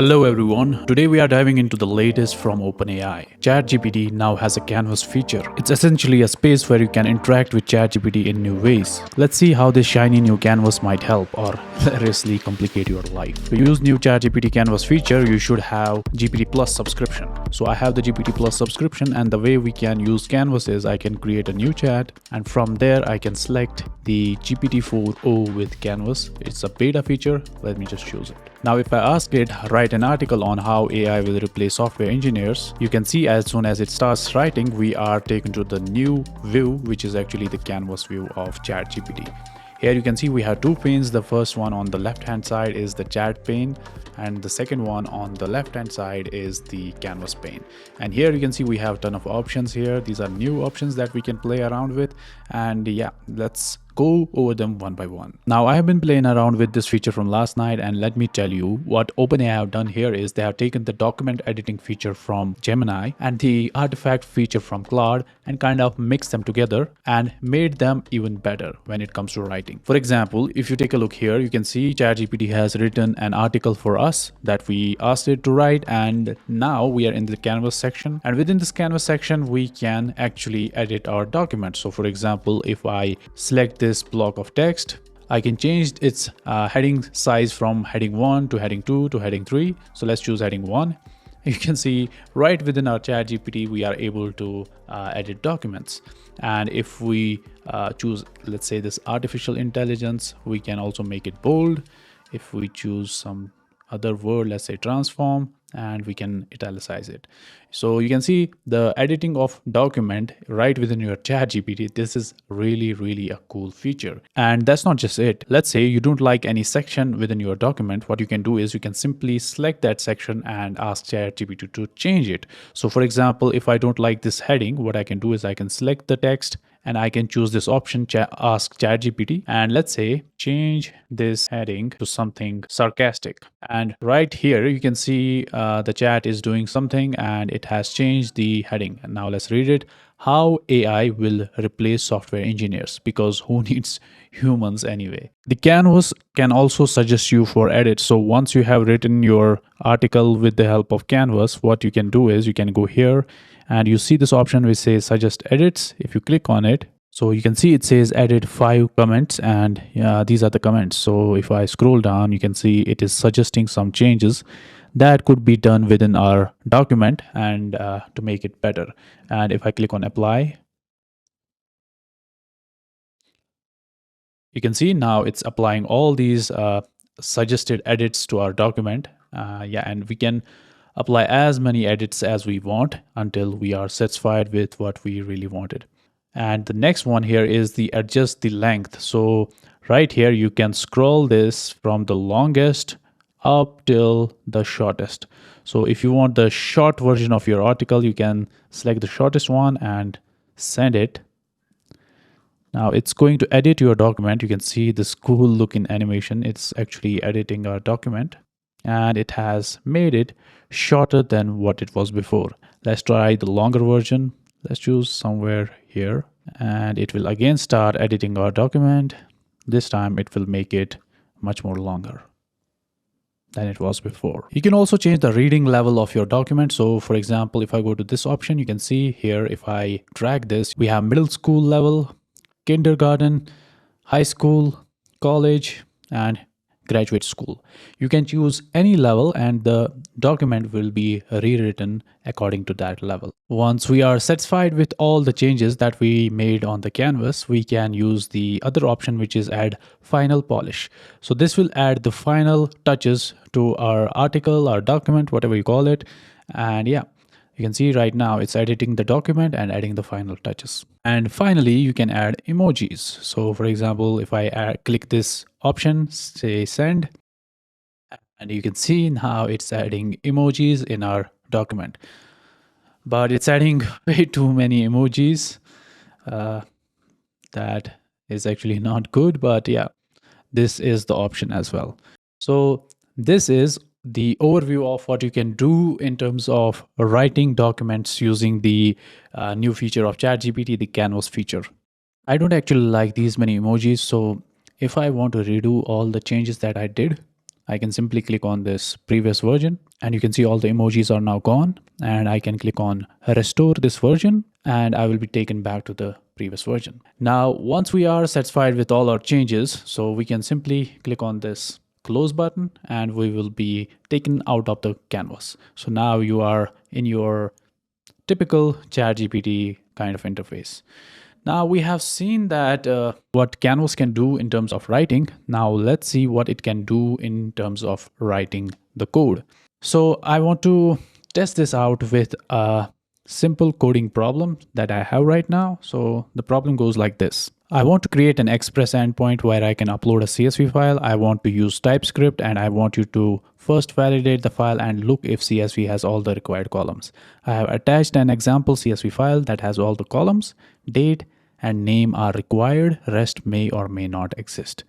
Hello everyone, today we are diving into the latest from OpenAI. ChatGPT now has a Canvas feature. It's essentially a space where you can interact with ChatGPT in new ways. Let's see how this shiny new Canvas might help or hilariously complicate your life. To use new ChatGPT Canvas feature, you should have GPT Plus subscription. So I have the GPT Plus subscription, and the way we can use Canvas is I can create a new chat, and from there I can select the GPT-4o with Canvas. It's a beta feature. Let me just choose it. Now if I ask it, write an article on how AI will replace software engineers, you can see as soon as it starts writing, we are taken to the new view, which is actually the Canvas view of ChatGPT. Here you can see we have two panes. The first one on the left hand side is the chat pane, and the second one on the left hand side is the Canvas pane. And here you can see we have a ton of options here. These are new options that we can play around with, and yeah, let's go over them one by one. Now I have been playing around with this feature from last night, and let me tell you what OpenAI have done here is they have taken the document editing feature from Gemini and the artifact feature from Claude and kind of mixed them together and made them even better when it comes to writing. For example, if you take a look here, you can see ChatGPT has written an article for us that we asked it to write, and now we are in the Canvas section, and within this Canvas section we can actually edit our document. So for example, if I select this block of text, I can change its heading size from heading 1 to heading 2 to heading 3. So let's choose heading 1. You can see right within our ChatGPT we are able to edit documents, and if we choose, let's say, this artificial intelligence, we can also make it bold. If we choose some other word, let's say transform, and we can italicize it. So you can see the editing of document right within your ChatGPT. This is really a cool feature. And that's not just it. Let's say you don't like any section within your document. What you can do is you can simply select that section and ask ChatGPT to change it. So for example, if I don't like this heading, what I can do is I can select the text and I can choose this option, ask ChatGPT, and let's say change this heading to something sarcastic. And right here you can see the chat is doing something and it has changed the heading. And now let's read it. How AI will replace software engineers, because who needs humans anyway? The Canvas can also suggest you for edits. So once you have written your article with the help of Canvas, what you can do is you can go here and you see this option which says suggest edits. If you click on it, so you can see it says edit 5 comments, and these are the comments. So if I scroll down, you can see it is suggesting some changes that could be done within our document and to make it better. And if I click on apply, you can see now it's applying all these suggested edits to our document. And we can apply as many edits as we want until we are satisfied with what we really wanted. And the next one here is the adjust the length. So right here you can scroll this from the longest up till the shortest. So if you want the short version of your article, you can select the shortest one and send it. Now it's going to edit your document. You can see this cool looking animation. It's actually editing our document, and it has made it shorter than what it was before. Let's try the longer version. Let's choose somewhere here, and it will again start editing our document. This time it will make it much more longer than it was before. You can also change the reading level of your document. So for example, if I go to this option, you can see here, if I drag this, we have middle school level, kindergarten, high school, college, and graduate school. You can choose any level and the document will be rewritten according to that level. Once we are satisfied with all the changes that we made on the canvas, we can use the other option, which is add final polish. So this will add the final touches to our article, our document, whatever you call it. And yeah, you can see right now it's editing the document and adding the final touches. And finally, you can add emojis. So for example, if I click this option, say send, and you can see now it's adding emojis in our document. But it's adding way too many emojis. That is actually not good, but yeah, this is the option as well. So this is the overview of what you can do in terms of writing documents using the new feature of ChatGPT, the Canvas feature. I don't actually like these many emojis, so if I want to redo all the changes that I did, I can simply click on this previous version and you can see all the emojis are now gone, and I can click on restore this version and I will be taken back to the previous version. Now, once we are satisfied with all our changes, so we can simply click on this close button and we will be taken out of the canvas. So now you are in your typical ChatGPT kind of interface. Now we have seen that what Canvas can do in terms of writing. Now let's see what it can do in terms of writing the code. So I want to test this out with a simple coding problem that I have right now. So the problem goes like this. I want to create an Express endpoint where I can upload a CSV file. I want to use TypeScript and I want you to first validate the file and look if CSV has all the required columns. I have attached an example CSV file that has all the columns, date, and name are required. Rest may or may not exist.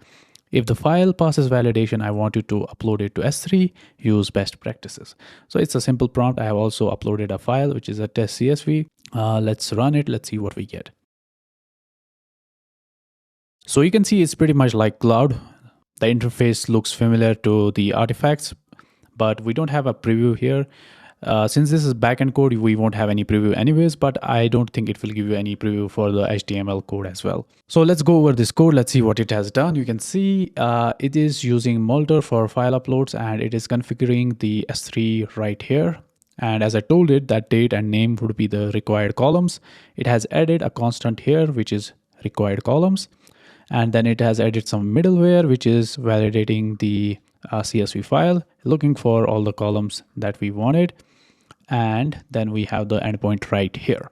If the file passes validation, I want you to upload it to S3, use best practices. So it's a simple prompt. I have also uploaded a file, which is a test CSV. Let's run it. Let's see what we get. So you can see it's pretty much like Cloud. The interface looks familiar to the artifacts, but we don't have a preview here. Since this is backend code, we won't have any preview anyways, but I don't think it will give you any preview for the HTML code as well. So let's go over this code. Let's see what it has done. You can see it is using Mulder for file uploads and it is configuring the S3 right here. And as I told it, that date and name would be the required columns. It has added a constant here, which is required columns. And then it has added some middleware, which is validating the CSV file, looking for all the columns that we wanted. And then we have the endpoint right here.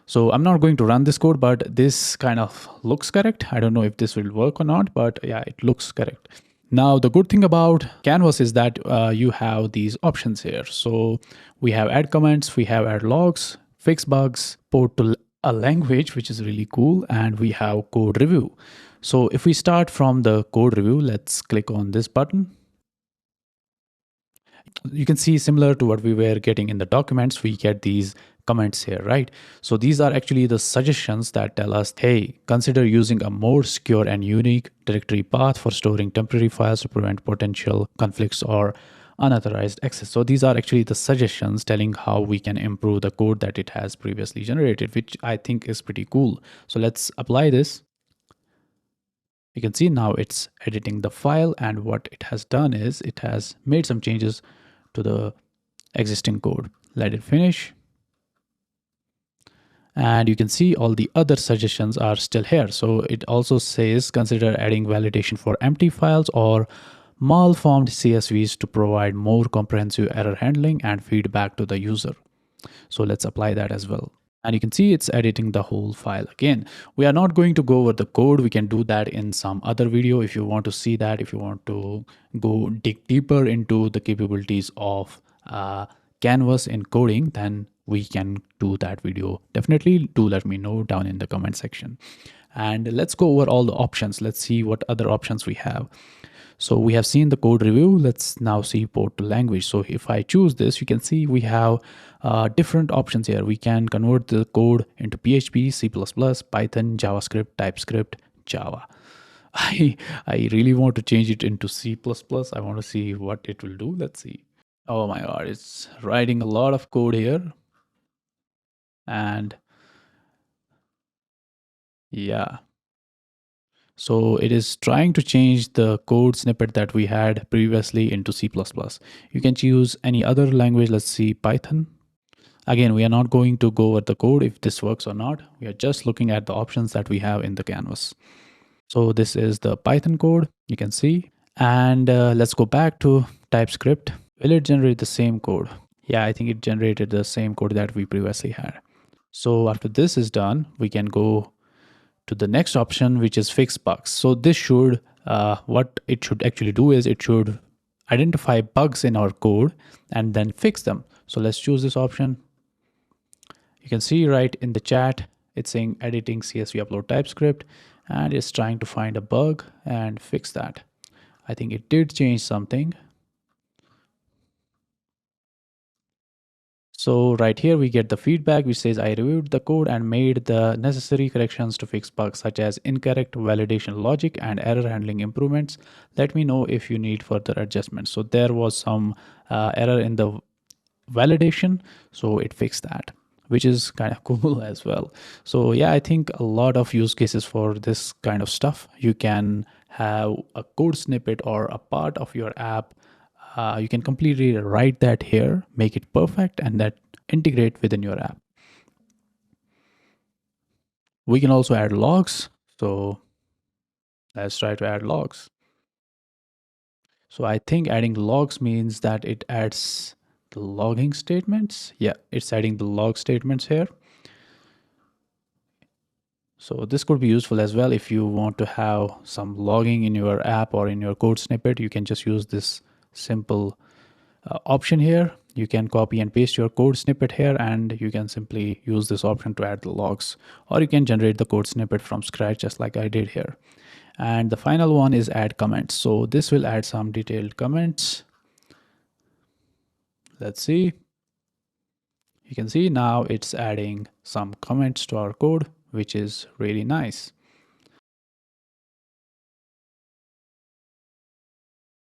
So I'm not going to run this code, but this kind of looks correct. I don't know if this will work or not, but yeah, it looks correct. Now, the good thing about Canvas is that you have these options here. So we have add comments, we have add logs, fix bugs, port to a language, which is really cool, and we have code review. So if we start from the code review, let's click on this button. You can see similar to what we were getting in the documents, we get these comments here, right? So these are actually the suggestions that tell us, hey, consider using a more secure and unique directory path for storing temporary files to prevent potential conflicts or unauthorized access. So these are actually the suggestions telling how we can improve the code that it has previously generated, which I think is pretty cool. So let's apply this. You can see now it's editing the file, and what it has done is it has made some changes to the existing code. Let it finish. And you can see all the other suggestions are still here. So it also says consider adding validation for empty files or malformed CSVs to provide more comprehensive error handling and feedback to the user. So let's apply that as well. And you can see it's editing the whole file again. We are not going to go over the code. We can do that in some other video if you want to see that, if you want to go dig deeper into the capabilities of Canvas in coding, then we can do that video. Definitely do let me know down in the comment section. And let's go over all the options. Let's see what other options we have. So we have seen the code review. Let's now see port to language. So if I choose this, you can see we have different options here. We can convert the code into PHP, C++, Python, JavaScript, TypeScript, Java. I really want to change it into C++. I want to see what it will do. Let's see. Oh my God, it's writing a lot of code here. And yeah. So it is trying to change the code snippet that we had previously into C++. You can choose any other language. Let's see, Python. Again, we are not going to go over the code if this works or not. We are just looking at the options that we have in the canvas. So this is the Python code, you can see. And let's go back to TypeScript. Will it generate the same code? Yeah, I think it generated the same code that we previously had. So after this is done, we can go to the next option, which is fix bugs. So this should, what it should actually do is it should identify bugs in our code and then fix them. So let's choose this option. You can see right in the chat, it's saying editing CSV upload TypeScript, and it's trying to find a bug and fix that. I think it did change something. So right here we get the feedback which says I reviewed the code and made the necessary corrections to fix bugs such as incorrect validation logic and error handling improvements. Let me know if you need further adjustments. So there was some error in the validation, so it fixed that, which is kind of cool as well. So yeah, I think a lot of use cases for this kind of stuff. You can have a code snippet or a part of your app, you can completely write that here, make it perfect, and that integrate within your app. We can also add logs. So let's try to add logs. So I think adding logs means that it adds the logging statements. Yeah, it's adding the log statements here. So this could be useful as well if you want to have some logging in your app or in your code snippet. You can just use this simple option here. You can copy and paste your code snippet here, and you can simply use this option to add the logs, or you can generate the code snippet from scratch just like I did here. And the final one is add comments. So this will add some detailed comments. Let's see. You can see now it's adding some comments to our code, which is really nice.